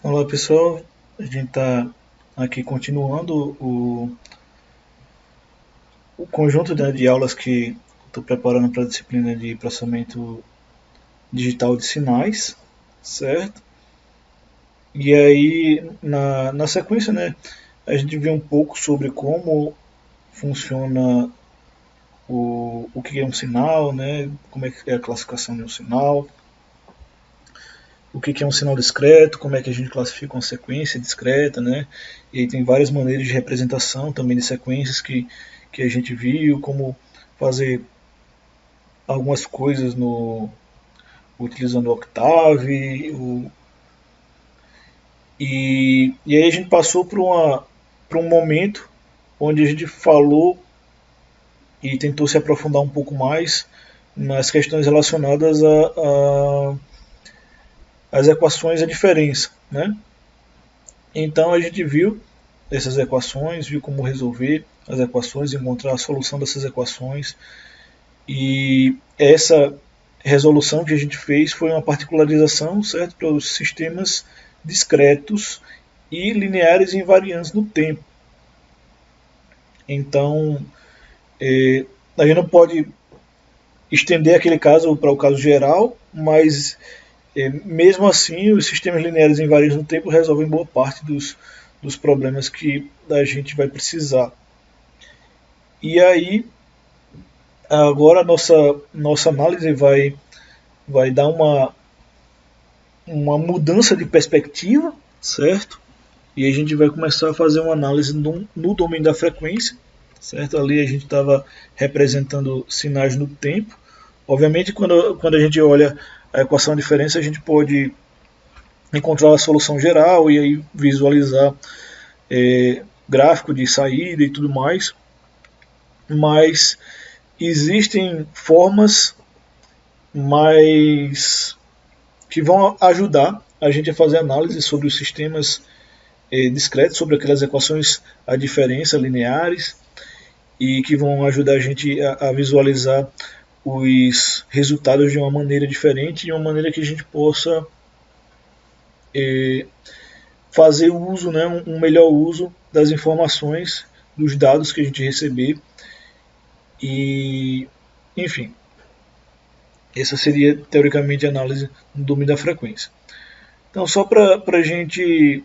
Olá pessoal, a gente está aqui continuando o conjunto, né, de aulas que estou preparando para a disciplina de processamento digital de sinais, certo? E aí na sequência, né, a gente vê um pouco sobre como funciona o que é um sinal, né, como é que é a classificação de um sinal, o que é um sinal discreto, como é que a gente classifica uma sequência discreta, né? E aí tem várias maneiras de representação também de sequências que a gente viu, como fazer algumas coisas no utilizando o Octave, e aí a gente passou por um momento onde a gente falou e tentou se aprofundar um pouco mais nas questões relacionadas às equações e a diferença, né? Então a gente viu essas equações, viu como resolver as equações, encontrar a solução dessas equações. E essa resolução que a gente fez foi uma particularização, certo, para os sistemas discretos e lineares invariantes no tempo. Então, a gente não pode estender aquele caso para o caso geral, mas mesmo assim, os sistemas lineares invariantes no tempo resolvem boa parte dos problemas que a gente vai precisar. E aí, agora a nossa análise vai dar uma mudança de perspectiva, certo? E a gente vai começar a fazer uma análise no domínio da frequência, certo? Ali a gente estava representando sinais no tempo. Obviamente, quando a gente olha a equação de diferença, a gente pode encontrar a solução geral e aí visualizar gráfico de saída e tudo mais, mas existem formas mais que vão ajudar a gente a fazer análise sobre os sistemas discretos, sobre aquelas equações a diferença lineares e que vão ajudar a gente a visualizar os resultados de uma maneira diferente, de uma maneira que a gente possa fazer o uso, né, um melhor uso das informações, dos dados que a gente receber e, enfim, essa seria teoricamente a análise no domínio da frequência. Então, só para a gente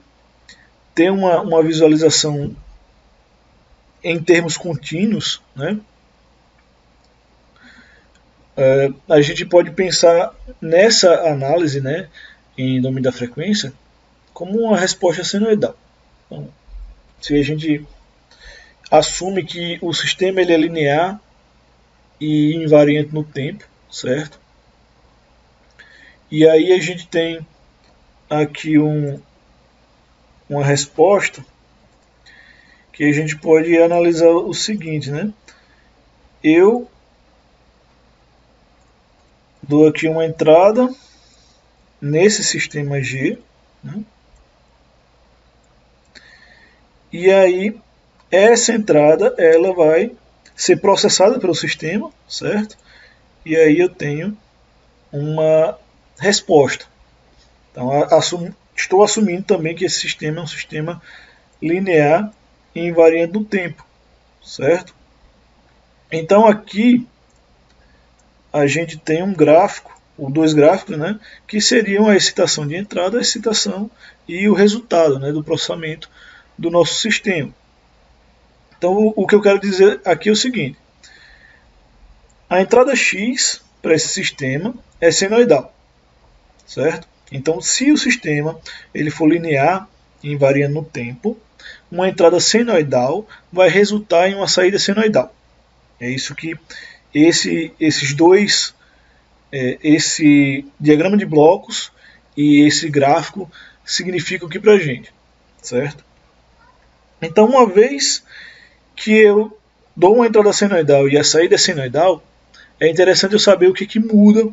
ter uma visualização em termos contínuos, né, a gente pode pensar nessa análise, né, em domínio da frequência, como uma resposta senoidal. Então, se a gente assume que o sistema ele é linear e invariante no tempo, certo? E aí a gente tem aqui uma resposta que a gente pode analisar o seguinte, né? Eu dou aqui uma entrada nesse sistema G, né? E aí essa entrada ela vai ser processada pelo sistema, certo? E aí eu tenho uma resposta. Então estou assumindo também que esse sistema é um sistema linear e invariante no tempo, certo? Então aqui a gente tem um gráfico, ou dois gráficos, né, que seriam a excitação de entrada, a excitação e o resultado, né, do processamento do nosso sistema. Então o que eu quero dizer aqui é o seguinte: a entrada X para esse sistema é senoidal, certo? Então se o sistema ele for linear e invariando no tempo, uma entrada senoidal vai resultar em uma saída senoidal. É isso que esses dois, esse diagrama de blocos e esse gráfico significam aqui para a gente, certo? Então, uma vez que eu dou uma entrada senoidal e a saída é senoidal, é interessante eu saber o que muda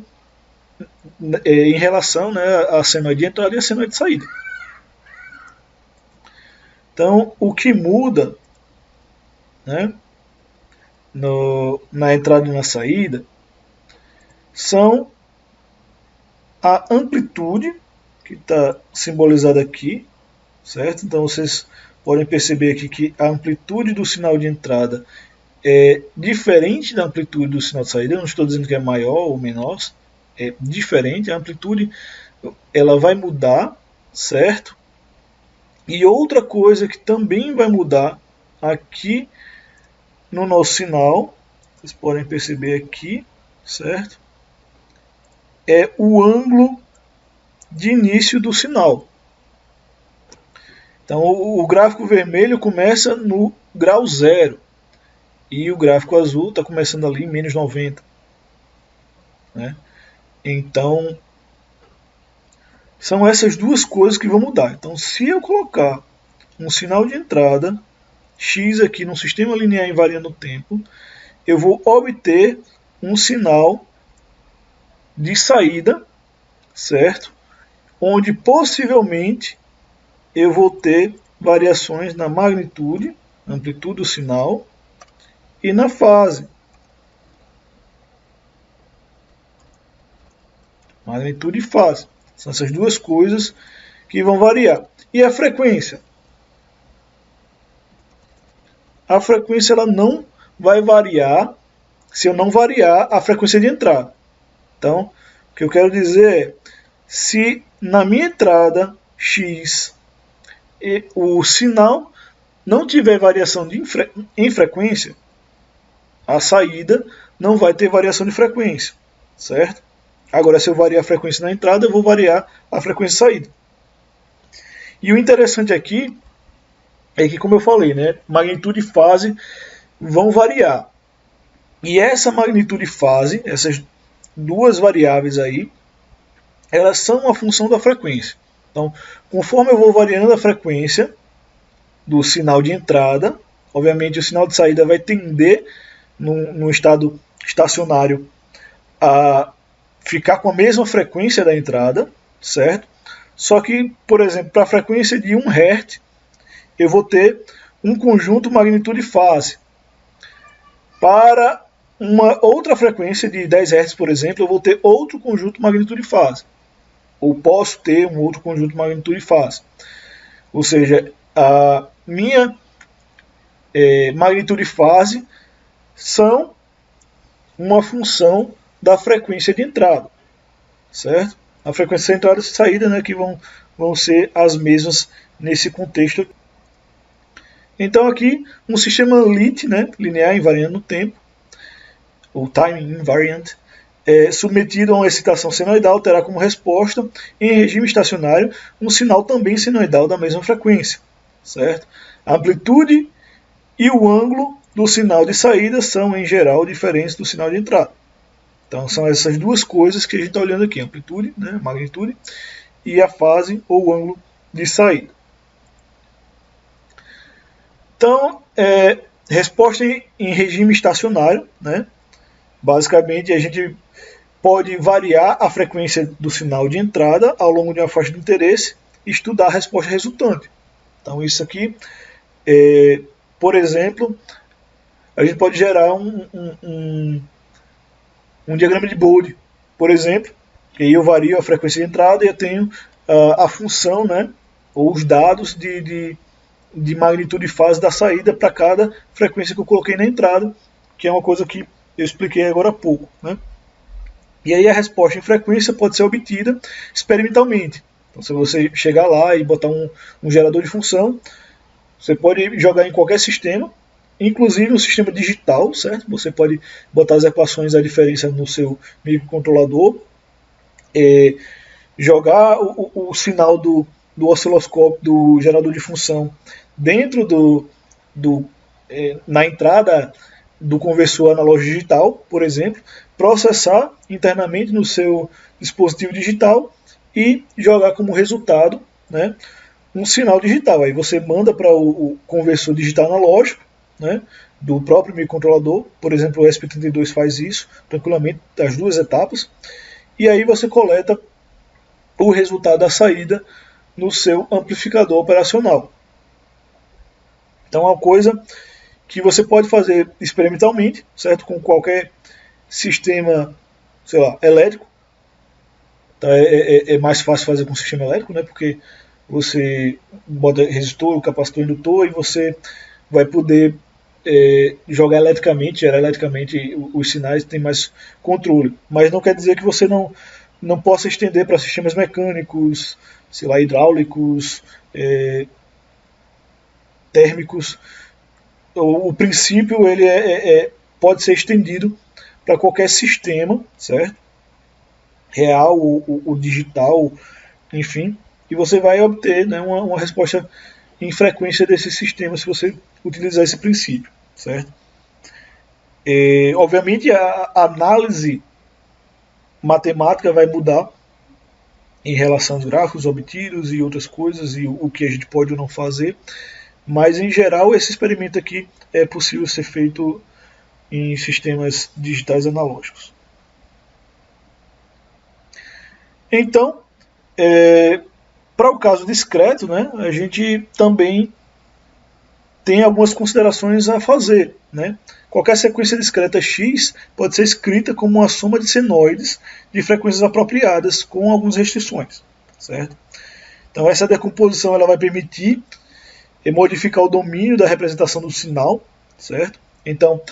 em relação, né, à senoide de entrada e à senoide de saída. Então, o que muda, né, na entrada e na saída são a amplitude que está simbolizada aqui, certo? Então vocês podem perceber aqui que a amplitude do sinal de entrada é diferente da amplitude do sinal de saída. Eu não estou dizendo que é maior ou menor, é diferente. A amplitude ela vai mudar, certo? E outra coisa que também vai mudar aqui no nosso sinal, vocês podem perceber aqui, certo? É o ângulo de início do sinal. Então o gráfico vermelho começa no grau 0 e o gráfico azul está começando ali em menos 90. Né? Então são essas duas coisas que vão mudar. Então se eu colocar um sinal de entrada x aqui num sistema linear invariando o tempo, eu vou obter um sinal de saída, certo? Onde possivelmente eu vou ter variações na magnitude, amplitude do sinal e na fase. Magnitude e fase. São essas duas coisas que vão variar. E a frequência? A frequência ela não vai variar se eu não variar a frequência de entrada. Então, o que eu quero dizer é, se na minha entrada x o sinal não tiver variação em frequência, a saída não vai ter variação de frequência, certo? Agora, se eu variar a frequência na entrada, eu vou variar a frequência de saída. E o interessante aqui é que, como eu falei, né, magnitude e fase vão variar. E essa magnitude e fase, essas duas variáveis aí, elas são uma função da frequência. Então, conforme eu vou variando a frequência do sinal de entrada, obviamente o sinal de saída vai tender, no estado estacionário, a ficar com a mesma frequência da entrada, certo? Só que, por exemplo, para a frequência de 1 Hz, eu vou ter um conjunto magnitude-fase. Para uma outra frequência de 10 Hz, por exemplo, eu vou ter outro conjunto magnitude-fase. Ou posso ter um outro conjunto magnitude-fase. Ou seja, a minha magnitude-fase são uma função da frequência de entrada, certo? A frequência de entrada e saída, né, que vão ser as mesmas nesse contexto. Então aqui, um sistema LIT, né, linear invariando no tempo, ou time invariant, submetido a uma excitação senoidal, terá como resposta, em regime estacionário, um sinal também senoidal da mesma frequência, certo? A amplitude e o ângulo do sinal de saída são, em geral, diferentes do sinal de entrada. Então são essas duas coisas que a gente está olhando aqui, amplitude, né, magnitude, e a fase ou ângulo de saída. Então, resposta em regime estacionário, né? Basicamente a gente pode variar a frequência do sinal de entrada ao longo de uma faixa de interesse e estudar a resposta resultante. Então isso aqui, por exemplo, a gente pode gerar um diagrama de Bode, por exemplo, e aí eu vario a frequência de entrada e eu tenho a função, né, ou os dados de magnitude e fase da saída para cada frequência que eu coloquei na entrada, que é uma coisa que eu expliquei agora há pouco. Né? E aí a resposta em frequência pode ser obtida experimentalmente. Então, se você chegar lá e botar um gerador de função, você pode jogar em qualquer sistema, inclusive um sistema digital, certo? Você pode botar as equações da diferença no seu microcontrolador, jogar o sinal do osciloscópio, do gerador de função, dentro na entrada do conversor analógico digital, por exemplo, processar internamente no seu dispositivo digital e jogar como resultado, né, um sinal digital. Aí você manda para o conversor digital analógico, né, do próprio microcontrolador, por exemplo, o ESP32 faz isso tranquilamente, as duas etapas, e aí você coleta o resultado da saída no seu amplificador operacional. Então é uma coisa que você pode fazer experimentalmente, certo? Com qualquer sistema, sei lá, elétrico, Então é mais fácil fazer com o sistema elétrico, né? Porque você bota resistor, capacitor, indutor e você vai poder jogar eletricamente, gerar eletricamente os sinais, tem mais controle. Mas não quer dizer que você não possa estender para sistemas mecânicos, sei lá, hidráulicos, térmicos. O princípio ele pode ser estendido para qualquer sistema, certo? Real ou digital, enfim, e você vai obter, né, uma resposta em frequência desse sistema se você utilizar esse princípio, certo? Obviamente a análise matemática vai mudar em relação aos gráficos obtidos e outras coisas e o que a gente pode ou não fazer, mas em geral esse experimento aqui é possível ser feito em sistemas digitais analógicos. Então, para o caso discreto, né, a gente também tem algumas considerações a fazer. Né? Qualquer sequência discreta X pode ser escrita como uma soma de senoides de frequências apropriadas, com algumas restrições. Certo? Então, essa decomposição ela vai permitir modificar o domínio da representação do sinal. Certo? Então,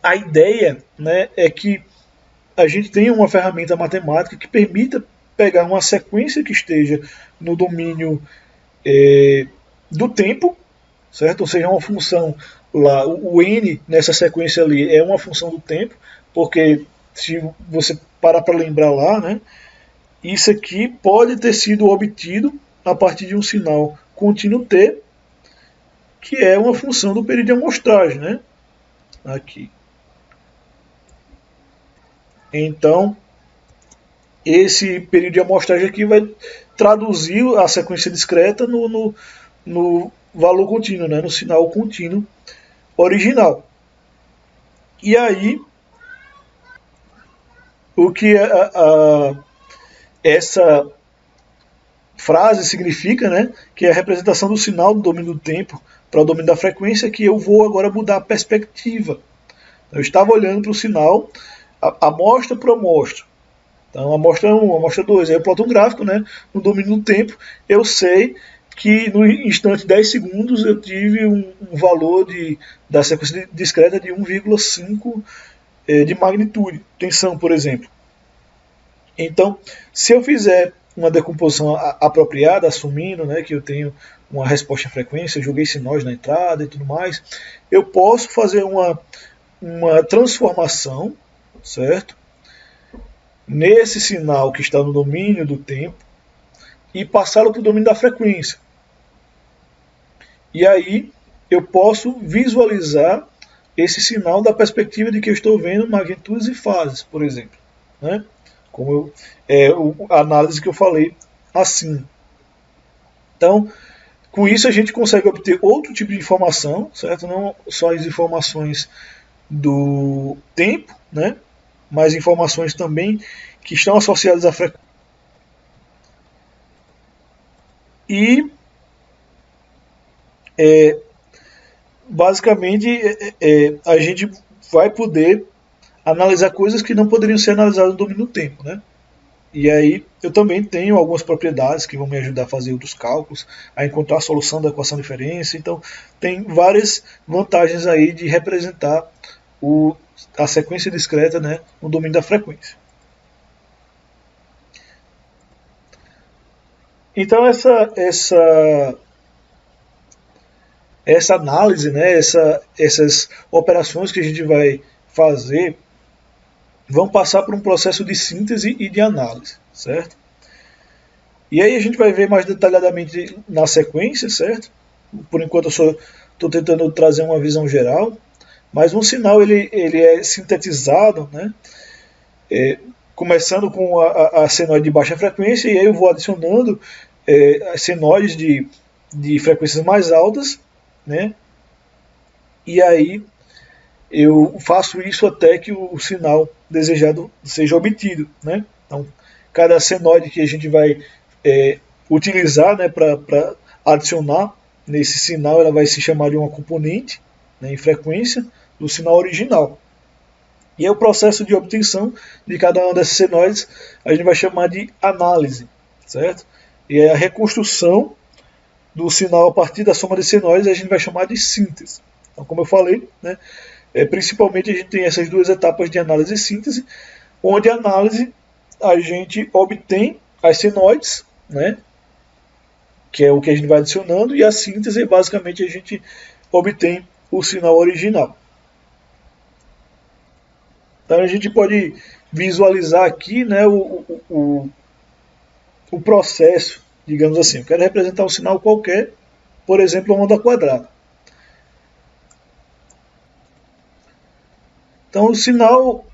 a ideia, né, é que a gente tenha uma ferramenta matemática que permita pegar uma sequência que esteja no domínio do tempo, certo? Ou seja, uma função lá, o n nessa sequência ali é uma função do tempo, porque se você parar para lembrar lá, né, isso aqui pode ter sido obtido a partir de um sinal contínuo t, que é uma função do período de amostragem, né? Aqui. Então, esse período de amostragem aqui vai traduzir a sequência discreta no valor contínuo, né, no sinal contínuo original. E aí, o que essa frase significa, né, que é a representação do sinal do domínio do tempo para o domínio da frequência, que eu vou agora mudar a perspectiva. Eu estava olhando para o sinal, amostra por amostra. Então, amostra 1, amostra 2, aí eu ploto um gráfico, né, no domínio do tempo, eu sei que no instante 10 segundos eu tive um valor da sequência discreta de 1,5 de magnitude, tensão, por exemplo. Então, se eu fizer uma decomposição apropriada, assumindo, né, que eu tenho uma resposta em frequência, eu joguei sinais na entrada e tudo mais, eu posso fazer uma transformação, certo? Nesse sinal que está no domínio do tempo e passá-lo para o domínio da frequência. E aí eu posso visualizar esse sinal da perspectiva de que eu estou vendo magnitudes e fases, por exemplo. Né? Como a análise que eu falei assim. Então, com isso a gente consegue obter outro tipo de informação, certo? Não só as informações do tempo, né? Mas informações também que estão associadas à frequência. E basicamente a gente vai poder analisar coisas que não poderiam ser analisadas no domínio do tempo, né? E aí eu também tenho algumas propriedades que vão me ajudar a fazer outros cálculos, a encontrar a solução da equação de diferença. Então tem várias vantagens aí de representar a sequência discreta, né, no domínio da frequência. Então essa análise, né, essas operações que a gente vai fazer vão passar por um processo de síntese e de análise, certo? E aí a gente vai ver mais detalhadamente na sequência, certo? Por enquanto eu só estou tentando trazer uma visão geral, mas um sinal ele é sintetizado, né? Começando com a senoide de baixa frequência, e aí eu vou adicionando senoides de frequências mais altas, né? E aí eu faço isso até que o sinal desejado seja obtido, né? Então, cada senoide que a gente vai utilizar, né, para adicionar nesse sinal, ela vai se chamar de uma componente, né, em frequência do sinal original. E aí o processo de obtenção de cada uma dessas senoides a gente vai chamar de análise, certo? E a reconstrução do sinal a partir da soma de senoides a gente vai chamar de síntese. Então, como eu falei, né, principalmente a gente tem essas duas etapas de análise e síntese, onde a análise a gente obtém as senoides, né, que é o que a gente vai adicionando, e a síntese basicamente a gente obtém o sinal original. Então a gente pode visualizar aqui, né, o processo, digamos assim. Eu quero representar um sinal qualquer, por exemplo, uma onda quadrada. Então o sinal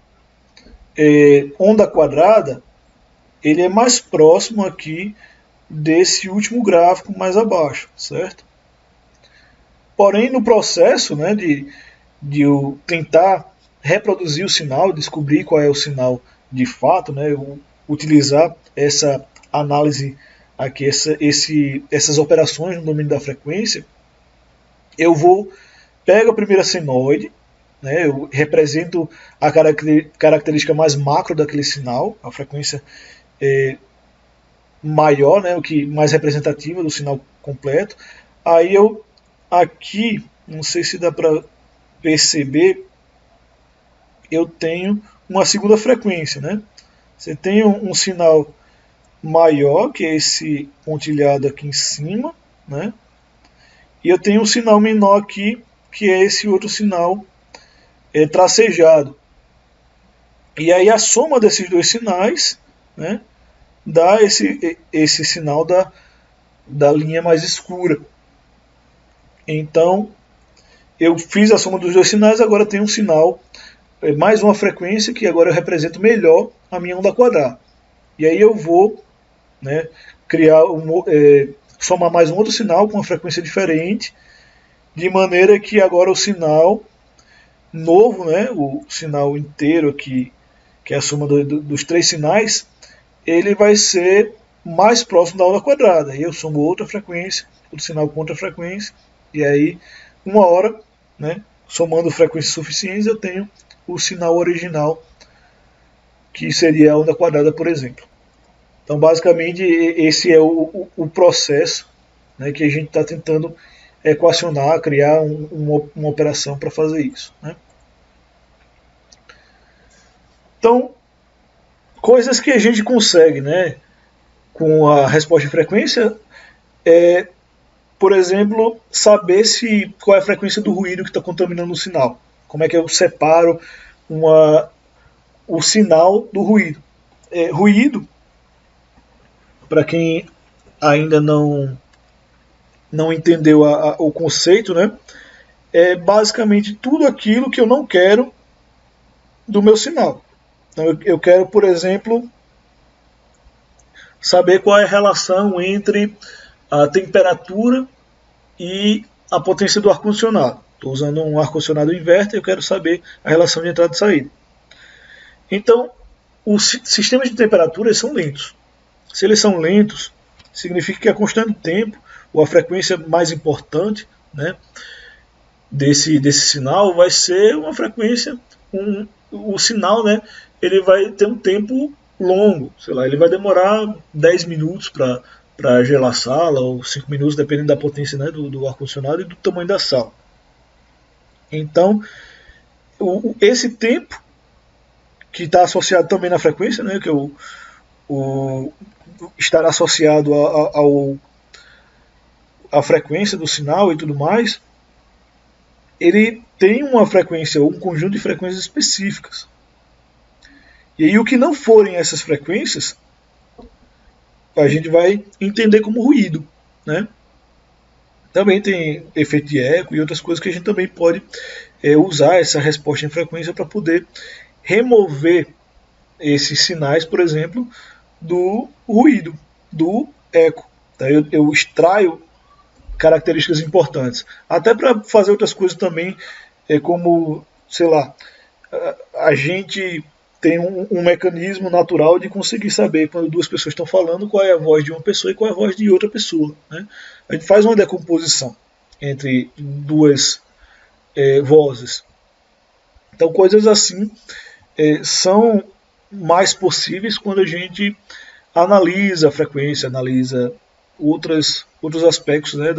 onda quadrada, ele é mais próximo aqui desse último gráfico mais abaixo, certo? Porém, no processo, né, de eu tentar reproduzir o sinal, descobrir qual é o sinal de fato, né, utilizar essa análise aqui, essas operações no domínio da frequência, eu pego a primeira senoide, né, eu represento a característica mais macro daquele sinal, a frequência maior, né, o que mais representativa do sinal completo. Aí eu aqui, não sei se dá para perceber, eu tenho uma segunda frequência, né? Você tem um sinal maior, que é esse pontilhado aqui em cima, né? E eu tenho um sinal menor aqui, que é esse outro sinal tracejado. E aí a soma desses dois sinais, né, dá esse sinal da linha mais escura. Então, eu fiz a soma dos dois sinais, agora tem um sinal, mais uma frequência, que agora eu represento melhor a minha onda quadrada. E aí eu vou, né, somar mais um outro sinal com uma frequência diferente, de maneira que agora o sinal novo, né, o sinal inteiro aqui, que é a soma dos três sinais, ele vai ser mais próximo da onda quadrada. E eu somo outra frequência, outro sinal com outra frequência, e aí, uma hora, né, somando frequências suficientes, eu tenho o sinal original, que seria a onda quadrada, por exemplo. Então, basicamente, esse é o processo, né, que a gente está tentando equacionar, criar uma operação para fazer isso, né? Então, coisas que a gente consegue, né, com a resposta de frequência, por exemplo, saber qual é a frequência do ruído que está contaminando o sinal. Como é que eu separo o sinal do ruído? Ruído, para quem ainda não entendeu o conceito, né, é basicamente tudo aquilo que eu não quero do meu sinal. Então eu quero, por exemplo, saber qual é a relação entre a temperatura e a potência do ar-condicionado. Estou usando um ar-condicionado inverter e eu quero saber a relação de entrada e saída. Então, os sistemas de temperatura são lentos. Se eles são lentos, significa que a constante do tempo, ou a frequência mais importante, né, desse sinal, vai ser uma frequência, o sinal, né, ele vai ter um tempo longo, sei lá, ele vai demorar 10 minutos para gelar a sala, ou 5 minutos, dependendo da potência, né, do ar-condicionado e do tamanho da sala. Então, esse tempo, que está associado também na frequência, né, que estará associado à frequência do sinal e tudo mais, ele tem uma frequência, ou um conjunto de frequências específicas. E aí o que não forem essas frequências, a gente vai entender como ruído, né? Também tem efeito de eco e outras coisas que a gente também pode usar essa resposta em frequência para poder remover esses sinais, por exemplo, do ruído, do eco. Então, eu extraio características importantes. Até para fazer outras coisas também, como, sei lá, a gente tem um mecanismo natural de conseguir saber quando duas pessoas estão falando qual é a voz de uma pessoa e qual é a voz de outra pessoa, né? A gente faz uma decomposição entre duas vozes. Então, coisas assim são mais possíveis quando a gente analisa a frequência, analisa outros aspectos, né,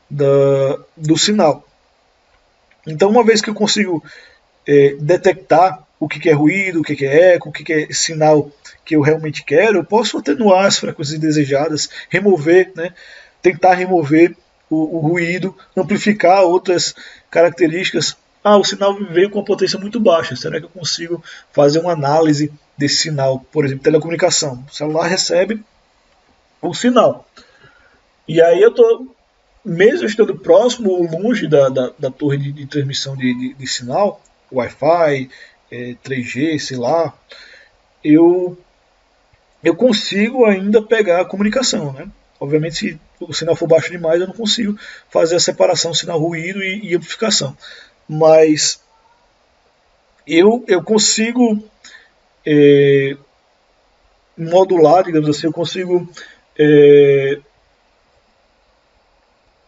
do sinal. Então, uma vez que eu consigo detectar o que é ruído, o que é eco, o que é sinal que eu realmente quero, eu posso atenuar as frequências indesejadas, remover, né, tentar remover o ruído, amplificar outras características. O sinal veio com uma potência muito baixa, será que eu consigo fazer uma análise desse sinal? Por exemplo, telecomunicação, o celular recebe o sinal, e aí eu estou, mesmo estando próximo ou longe da torre de transmissão de sinal, Wi-Fi, 3G, sei lá, eu consigo ainda pegar a comunicação, né? Obviamente, se o sinal for baixo demais, eu não consigo fazer a separação sinal ruído e amplificação. Mas eu consigo modular, digamos assim, eu consigo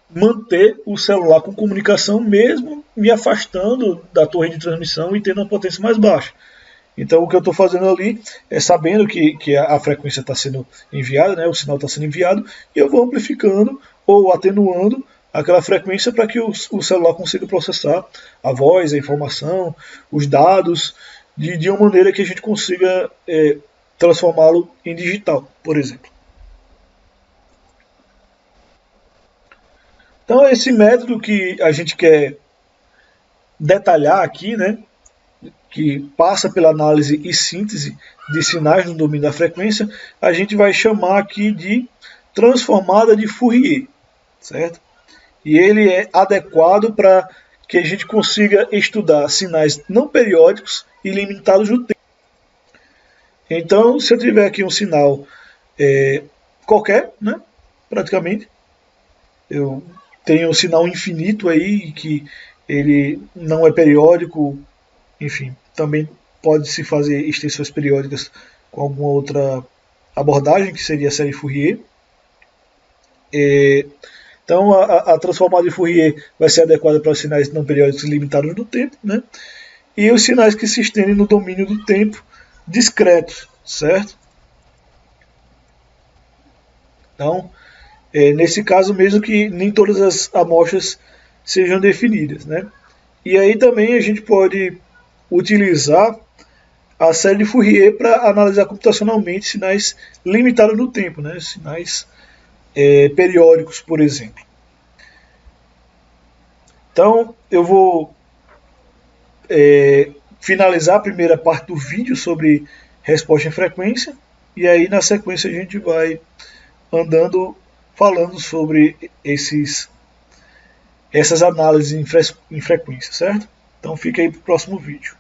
manter o celular com comunicação mesmo me afastando da torre de transmissão e tendo uma potência mais baixa. Então o que eu estou fazendo ali é sabendo que a frequência está sendo enviada, né, o sinal está sendo enviado, e eu vou amplificando ou atenuando aquela frequência para que o celular consiga processar a voz, a informação, os dados, de uma maneira que a gente consiga transformá-lo em digital, por exemplo. Então esse método que a gente quer detalhar aqui, né, que passa pela análise e síntese de sinais no domínio da frequência, a gente vai chamar aqui de transformada de Fourier, certo? E ele é adequado para que a gente consiga estudar sinais não periódicos e limitados no tempo. Então, se eu tiver aqui um sinal qualquer, né, praticamente, eu tenho um sinal infinito aí, que ele não é periódico, enfim, também pode-se fazer extensões periódicas com alguma outra abordagem, que seria a série Fourier. Então, a transformada de Fourier vai ser adequada para os sinais não periódicos limitados no tempo, né? E os sinais que se estendem no domínio do tempo discretos, certo? Então, nesse caso mesmo que nem todas as amostras sejam definidas, né? E aí também a gente pode utilizar a série de Fourier para analisar computacionalmente sinais limitados no tempo, né? Sinais periódicos, por exemplo. Então, eu vou finalizar a primeira parte do vídeo sobre resposta em frequência, e aí na sequência a gente vai andando falando sobre essas análises em frequência, certo? Então fica aí para o próximo vídeo.